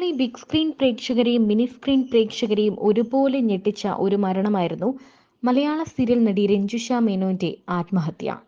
Malayali big screen പ്രേക്ഷകരെയും mini screen പ്രേക്ഷകരെയും ഒരുപോലെ ഞെട്ടിച്ച ഒരു മരണമായിരുന്നു മലയാള സീരിയൽ നടി രഞ്ജുഷ മേനോന്റെ ആത്മഹത്യ.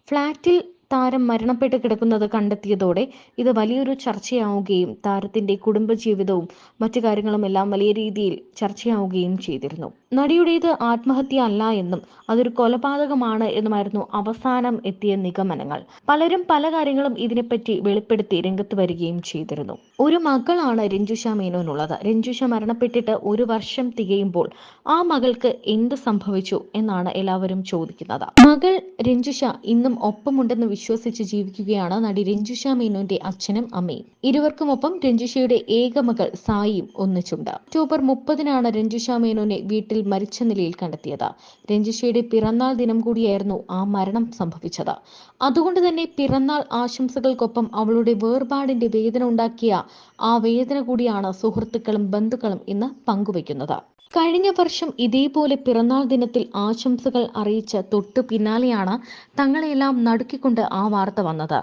ഫ്ളാറ്റിൽ താരം മരണപ്പെട്ട് കിടക്കുന്നത് കണ്ടെത്തിയതോടെ ഇത് വലിയൊരു ചർച്ചയാവുകയും താരത്തിന്റെ കുടുംബജീവിതവും മറ്റു കാര്യങ്ങളുമെല്ലാം വലിയ രീതിയിൽ ചർച്ചയാവുകയും ചെയ്തിരുന്നു. നടിയുടേത് ആത്മഹത്യ അല്ല എന്നും അതൊരു കൊലപാതകമാണ് എന്നുമായിരുന്നു അവസാനം എത്തിയ നിഗമനങ്ങൾ. പലരും പല കാര്യങ്ങളും ഇതിനെപ്പറ്റി വെളിപ്പെടുത്തി രംഗത്ത് വരികയും ചെയ്തിരുന്നു. ഒരു മകളാണ് രഞ്ജുഷ മേനോനുള്ളത്. രഞ്ജുഷ മരണപ്പെട്ടിട്ട് 1 വർഷം തികയുമ്പോൾ ആ മകൾക്ക് എന്ത് സംഭവിച്ചു എന്നാണ് എല്ലാവരും ചോദിക്കുന്നത്. മകൾ രഞ്ജുഷ ഇന്നും ഒപ്പമുണ്ടെന്ന് വിശ്വസിച്ച് ജീവിക്കുകയാണ് നടി രഞ്ജുഷ മേനോന്റെ അച്ഛനും അമ്മയും. ഇരുവർക്കുമൊപ്പം രഞ്ജുഷയുടെ ഏക മകൾ സായിയും ഒന്നിച്ചുണ്ട്. ഒക്ടോബർ 30-നാണ് രഞ്ജുഷ മേനോനെ വീട്ടിൽ മരിച്ച നിലയിൽ കണ്ടെത്തിയത്. രഞ്ജുഷയുടെ പിറന്നാൾ ദിനം കൂടിയായിരുന്നു ആ മരണം സംഭവിച്ചത്. അതുകൊണ്ട് തന്നെ പിറന്നാൾ ആശംസകൾക്കൊപ്പം അവളുടെ വേർപാടിന്റെ വേദന ഉണ്ടാക്കിയ ആ വേദന കൂടിയാണ് സുഹൃത്തുക്കളും ബന്ധുക്കളും ഇന്ന് പങ്കുവയ്ക്കുന്നത്. കഴിഞ്ഞ വർഷം ഇതേപോലെ പിറന്നാൾ ദിനത്തിൽ ആശംസകൾ അറിയിച്ച തൊട്ടു പിന്നാലെയാണ് തങ്ങളെല്ലാം നടുക്കിക്കൊണ്ട് ആ വാർത്ത വന്നത്.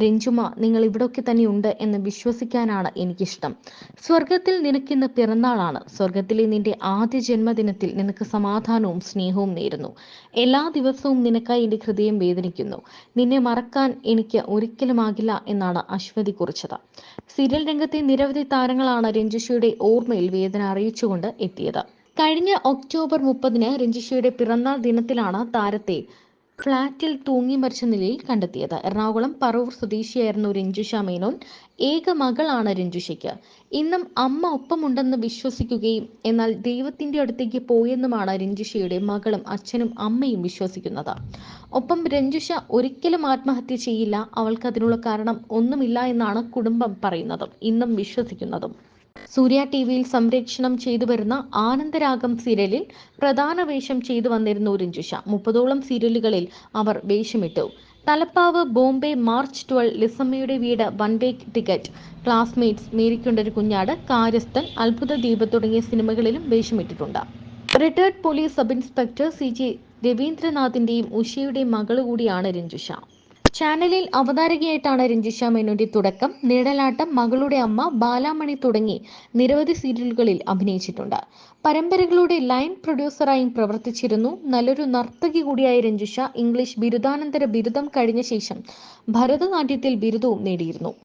രഞ്ജുമ, നിങ്ങൾ ഇവിടൊക്കെ തന്നെ ഉണ്ട് എന്ന് വിശ്വസിക്കാനാണ് എനിക്കിഷ്ടം. സ്വർഗത്തിൽ നിനക്കിന്ന് പിറന്നാളാണ്. സ്വർഗത്തിലെ നിന്റെ ആദ്യ ജന്മദിനത്തിൽ നിനക്ക് സമാധാനവും സ്നേഹവും നേരുന്നു. എല്ലാ ദിവസവും നിനക്കായി എൻ്റെ ഹൃദയം വേദനിക്കുന്നു. നിന്നെ മറക്കാൻ എനിക്ക് ഒരിക്കലുമാകില്ല എന്നാണ് അശ്വതി കുറിച്ചത്. സീരിയൽ രംഗത്തെ നിരവധി താരങ്ങളാണ് രഞ്ജുഷയുടെ ഓർമ്മയിൽ വേദന അറിയിച്ചുകൊണ്ട് എത്തിയത്. കഴിഞ്ഞ ഒക്ടോബർ 30-ന് രഞ്ജുഷയുടെ പിറന്നാൾ ദിനത്തിലാണ് താരത്തെ ഫ്ളാറ്റിൽ തൂങ്ങി മരിച്ച നിലയിൽ കണ്ടെത്തിയത്. എറണാകുളം പറവൂർ സ്വദേശിയായിരുന്നു രഞ്ജുഷ മേനോൻ. ഏക മകളാണ് രഞ്ജുഷയ്ക്ക്. ഇന്നും അമ്മ ഒപ്പമുണ്ടെന്ന് വിശ്വസിക്കുകയും എന്നാൽ ദൈവത്തിന്റെ അടുത്തേക്ക് പോയെന്നുമാണ് രഞ്ജുഷയുടെ മകളും അച്ഛനും അമ്മയും വിശ്വസിക്കുന്നത്. ഒപ്പം രഞ്ജുഷ ഒരിക്കലും ആത്മഹത്യ ചെയ്യില്ല, അവൾക്ക് അതിനുള്ള കാരണം ഒന്നുമില്ല എന്നാണ് കുടുംബം പറയുന്നതും ഇന്നും വിശ്വസിക്കുന്നതും. സൂര്യ ടിവിയിൽ സംപ്രേഷണം ചെയ്തു വരുന്ന ആനന്ദരാഗം സീരിയലിൽ പ്രധാന വേഷം ചെയ്തു വന്നിരുന്നു രഞ്ജുഷ. 30ഓളം സീരിയലുകളിൽ അവർ വേഷമിട്ടു. തലപ്പാവ്, ബോംബെ, മാർച്ച് 12, ലിസമ്മയുടെ വീട്, വൺ വേ ടിക്കറ്റ്, ക്ലാസ്മേറ്റ്സ്, മേരിക്കുണ്ടൊരു കുഞ്ഞാട്, കാര്യസ്ഥൻ, അത്ഭുത ദീപ് തുടങ്ങിയ സിനിമകളിലും വേഷമിട്ടിട്ടുണ്ട്. Retired police sub inspector CJ രവീന്ദ്രനാഥിന്റെയും ഉഷയുടെയും മകള് കൂടിയാണ് രഞ്ജുഷ. ചാനലിൽ അവതാരകയായിട്ടാണ് രഞ്ജുഷ മേനോന്റെ തുടക്കം. നിഴലാട്ടം, മകളുടെ അമ്മ, ബാലാമണി തുടങ്ങി നിരവധി സീരിയലുകളിൽ അഭിനയിച്ചിട്ടുണ്ട്. പരമ്പരകളുടെ ലൈൻ പ്രൊഡ്യൂസറായും പ്രവർത്തിച്ചിരുന്നു. നല്ലൊരു നർത്തകി കൂടിയായ രഞ്ജുഷ ഇംഗ്ലീഷ് ബിരുദാനന്തര ബിരുദം കഴിഞ്ഞ ശേഷം ഭരതനാട്യത്തിൽ ബിരുദവും നേടിയിരുന്നു.